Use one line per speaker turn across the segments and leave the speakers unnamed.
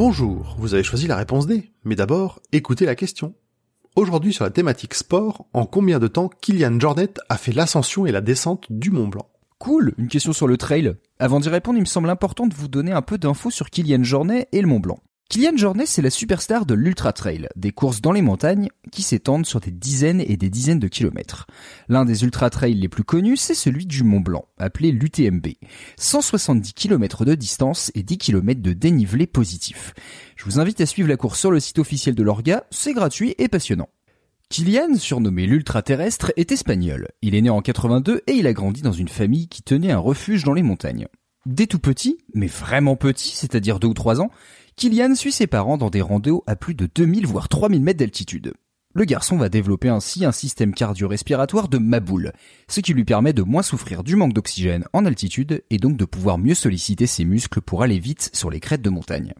Bonjour, vous avez choisi la réponse D, mais d'abord, écoutez la question. Aujourd'hui sur la thématique sport, en combien de temps Kylian Jornet a fait l'ascension et la descente du Mont Blanc ?
Cool, une question sur le trail. Avant d'y répondre, il me semble important de vous donner un peu d'infos sur Kylian Jornet et le Mont Blanc. Kylian Jornet, c'est la superstar de l'ultra trail, des courses dans les montagnes qui s'étendent sur des dizaines et des dizaines de kilomètres. L'un des ultra trails les plus connus, c'est celui du Mont Blanc, appelé l'UTMB. 170 km de distance et 10 km de dénivelé positif. Je vous invite à suivre la course sur le site officiel de l'Orga, c'est gratuit et passionnant. Kylian, surnommé l'ultra-terrestre, est espagnol. Il est né en 82 et il a grandi dans une famille qui tenait un refuge dans les montagnes. Dès tout petit, mais vraiment petit, c'est-à-dire 2 ou 3 ans, Kylian suit ses parents dans des randos à plus de 2000 voire 3000 mètres d'altitude. Le garçon va développer ainsi un système cardio-respiratoire de maboule, ce qui lui permet de moins souffrir du manque d'oxygène en altitude et donc de pouvoir mieux solliciter ses muscles pour aller vite sur les crêtes de montagne.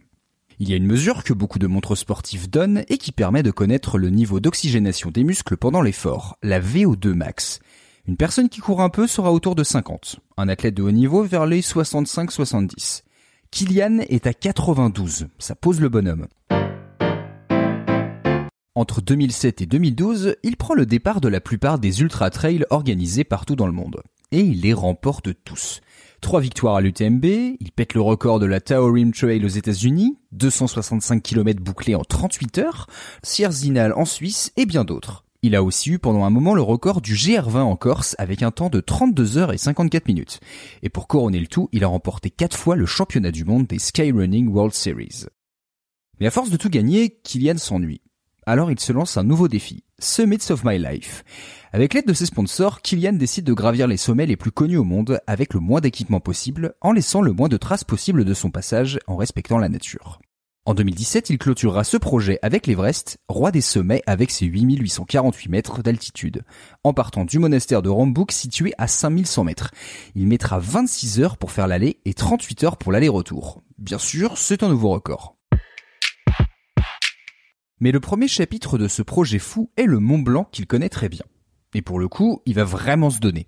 Il y a une mesure que beaucoup de montres sportives donnent et qui permet de connaître le niveau d'oxygénation des muscles pendant l'effort, la VO2 max. Une personne qui court un peu sera autour de 50, un athlète de haut niveau vers les 65-70. Kylian est à 92, ça pose le bonhomme. Entre 2007 et 2012, il prend le départ de la plupart des ultra-trails organisés partout dans le monde. Et il les remporte tous. 3 victoires à l'UTMB, il pète le record de la Tahoe Rim Trail aux États-Unis, 265 km bouclés en 38 heures, Sierre-Zinal en Suisse et bien d'autres. Il a aussi eu pendant un moment le record du GR20 en Corse avec un temps de 32 heures et 54 minutes. Et pour couronner le tout, il a remporté 4 fois le championnat du monde des Skyrunning World Series. Mais à force de tout gagner, Kylian s'ennuie. Alors il se lance un nouveau défi, Summits of My Life. Avec l'aide de ses sponsors, Kylian décide de gravir les sommets les plus connus au monde avec le moins d'équipement possible, en laissant le moins de traces possible de son passage en respectant la nature. En 2017, il clôturera ce projet avec l'Everest, roi des sommets avec ses 8848 mètres d'altitude, en partant du monastère de Rambouc situé à 5100 mètres. Il mettra 26 heures pour faire l'aller et 38 heures pour l'aller-retour. Bien sûr, c'est un nouveau record. Mais le premier chapitre de ce projet fou est le Mont Blanc qu'il connaît très bien. Et pour le coup, il va vraiment se donner.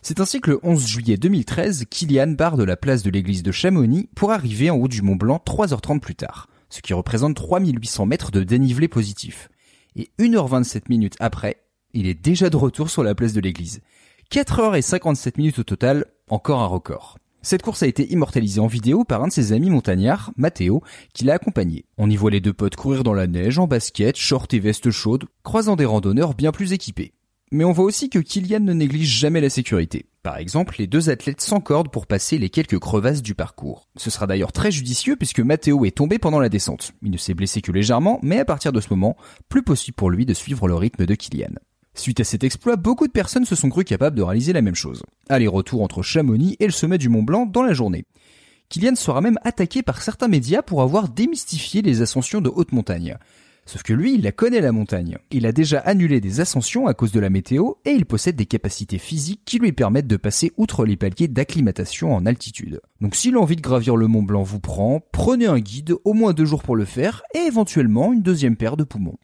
C'est ainsi que le 11 juillet 2013, Kylian part de la place de l'église de Chamonix pour arriver en haut du Mont Blanc 3h30 plus tard, ce qui représente 3800 mètres de dénivelé positif. Et 1h27 après, il est déjà de retour sur la place de l'église. 4h57 au total, encore un record. Cette course a été immortalisée en vidéo par un de ses amis montagnards, Matteo, qui l'a accompagné. On y voit les deux potes courir dans la neige, en basket, short et veste chaude, croisant des randonneurs bien plus équipés. Mais on voit aussi que Kylian ne néglige jamais la sécurité. Par exemple, les 2 athlètes s'encordent pour passer les quelques crevasses du parcours. Ce sera d'ailleurs très judicieux puisque Matteo est tombé pendant la descente. Il ne s'est blessé que légèrement, mais à partir de ce moment, plus possible pour lui de suivre le rythme de Kylian. Suite à cet exploit, beaucoup de personnes se sont crues capables de réaliser la même chose. Aller-retour entre Chamonix et le sommet du Mont Blanc dans la journée. Kylian sera même attaqué par certains médias pour avoir démystifié les ascensions de haute montagne. Sauf que lui, il la connaît la montagne. Il a déjà annulé des ascensions à cause de la météo et il possède des capacités physiques qui lui permettent de passer outre les paliers d'acclimatation en altitude. Donc si l'envie de gravir le Mont Blanc vous prend, prenez un guide, au moins 2 jours pour le faire et éventuellement une 2e paire de poumons.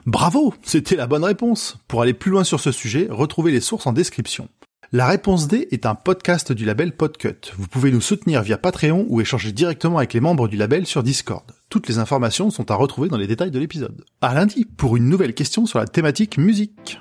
Bravo, c'était la bonne réponse. Pour aller plus loin sur ce sujet, retrouvez les sources en description. La réponse D est un podcast du label Podcut. Vous pouvez nous soutenir via Patreon ou échanger directement avec les membres du label sur Discord. Toutes les informations sont à retrouver dans les détails de l'épisode. À lundi pour une nouvelle question sur la thématique musique.